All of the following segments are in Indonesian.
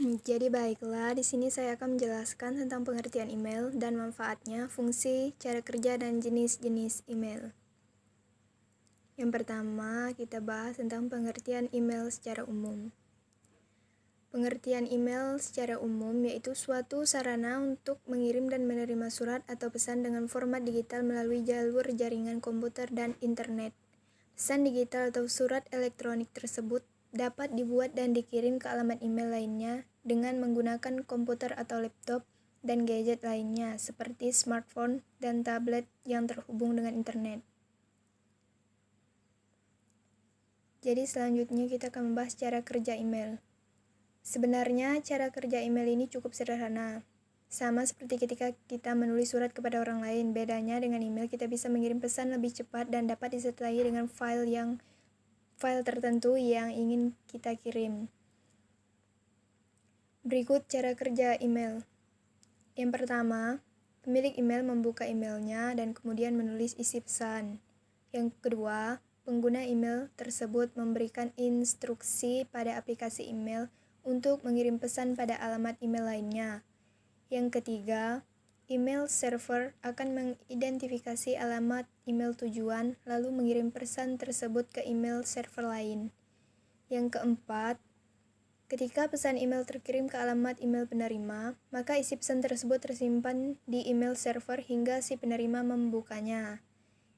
Jadi baiklah, di sini saya akan menjelaskan tentang pengertian email dan manfaatnya, fungsi, cara kerja, dan jenis-jenis email. Yang pertama, kita bahas tentang pengertian email secara umum. Pengertian email secara umum yaitu suatu sarana untuk mengirim dan menerima surat atau pesan dengan format digital melalui jalur jaringan komputer dan internet. Pesan digital atau surat elektronik tersebut dapat dibuat dan dikirim ke alamat email lainnya dengan menggunakan komputer atau laptop dan gadget lainnya seperti smartphone dan tablet yang terhubung dengan internet. Jadi selanjutnya kita akan membahas cara kerja email. Sebenarnya cara kerja email ini cukup sederhana. Sama seperti ketika kita menulis surat kepada orang lain, bedanya dengan email kita bisa mengirim pesan lebih cepat dan dapat disertai dengan file tertentu yang ingin kita kirim. Berikut cara kerja email. Yang pertama, pemilik email membuka emailnya dan kemudian menulis isi pesan. Yang kedua, pengguna email tersebut memberikan instruksi pada aplikasi email untuk mengirim pesan pada alamat email lainnya. Yang ketiga, email server akan mengidentifikasi alamat email tujuan lalu mengirim pesan tersebut ke email server lain. Yang keempat, ketika pesan email terkirim ke alamat email penerima, maka isi pesan tersebut tersimpan di email server hingga si penerima membukanya.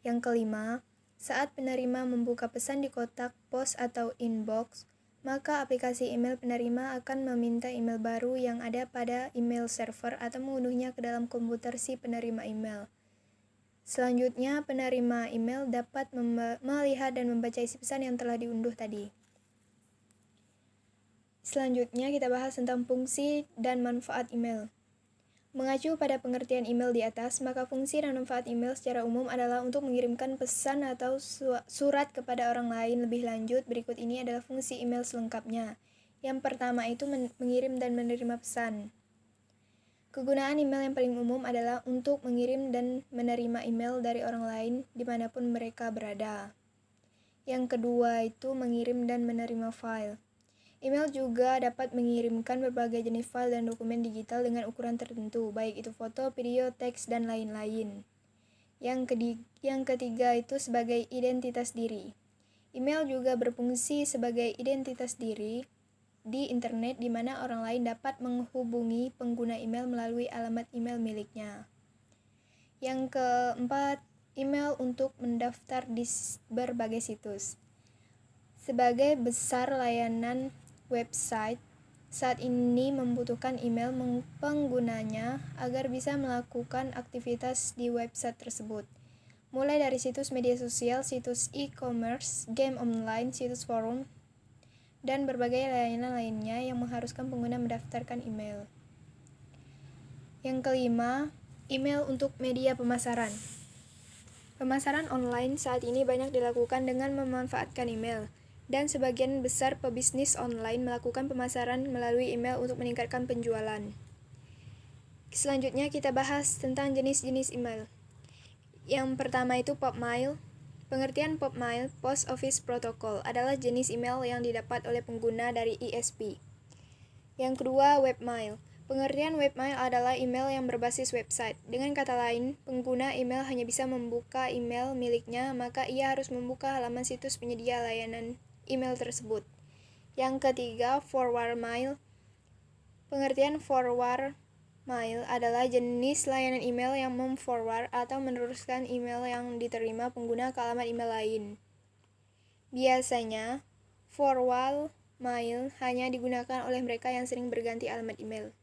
Yang kelima, saat penerima membuka pesan di kotak pos atau inbox, maka aplikasi email penerima akan meminta email baru yang ada pada email server atau mengunduhnya ke dalam komputer si penerima email. Selanjutnya, penerima email dapat melihat dan membaca isi pesan yang telah diunduh tadi. Selanjutnya, kita bahas tentang fungsi dan manfaat email. Mengacu pada pengertian email di atas, maka fungsi dan manfaat email secara umum adalah untuk mengirimkan pesan atau surat kepada orang lain. Lebih lanjut, berikut ini adalah fungsi email selengkapnya. Yang pertama itu mengirim dan menerima pesan. Kegunaan email yang paling umum adalah untuk mengirim dan menerima email dari orang lain dimanapun mereka berada. Yang kedua itu mengirim dan menerima file. Email juga dapat mengirimkan berbagai jenis file dan dokumen digital dengan ukuran tertentu, baik itu foto, video, teks, dan lain-lain. Yang ketiga itu sebagai identitas diri. Email juga berfungsi sebagai identitas diri di internet di mana orang lain dapat menghubungi pengguna email melalui alamat email miliknya. Yang keempat, email untuk mendaftar di berbagai situs. Sebagai besar layanan website, saat ini membutuhkan email penggunanya agar bisa melakukan aktivitas di website tersebut. Mulai dari situs media sosial, situs e-commerce, game online, situs forum, dan berbagai layanan lainnya yang mengharuskan pengguna mendaftarkan email. Yang kelima, email untuk media pemasaran. Pemasaran online saat ini banyak dilakukan dengan memanfaatkan email, dan sebagian besar pebisnis online melakukan pemasaran melalui email untuk meningkatkan penjualan. Selanjutnya kita bahas tentang jenis-jenis email. Yang pertama itu POP-mail. Pengertian POP-mail, Post Office Protocol, adalah jenis email yang didapat oleh pengguna dari ISP. Yang kedua, webmail. Pengertian webmail adalah email yang berbasis website. Dengan kata lain, pengguna email hanya bisa membuka email miliknya, maka ia harus membuka halaman situs penyedia layanan email tersebut. Yang ketiga, forward mail. Pengertian forward mail adalah jenis layanan email yang memforward atau meneruskan email yang diterima pengguna ke alamat email lain. Biasanya, forward mail hanya digunakan oleh mereka yang sering berganti alamat email.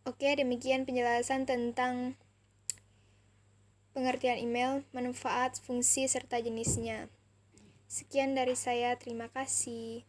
Oke, demikian penjelasan tentang pengertian email, manfaat, fungsi, serta jenisnya. Sekian dari saya, terima kasih.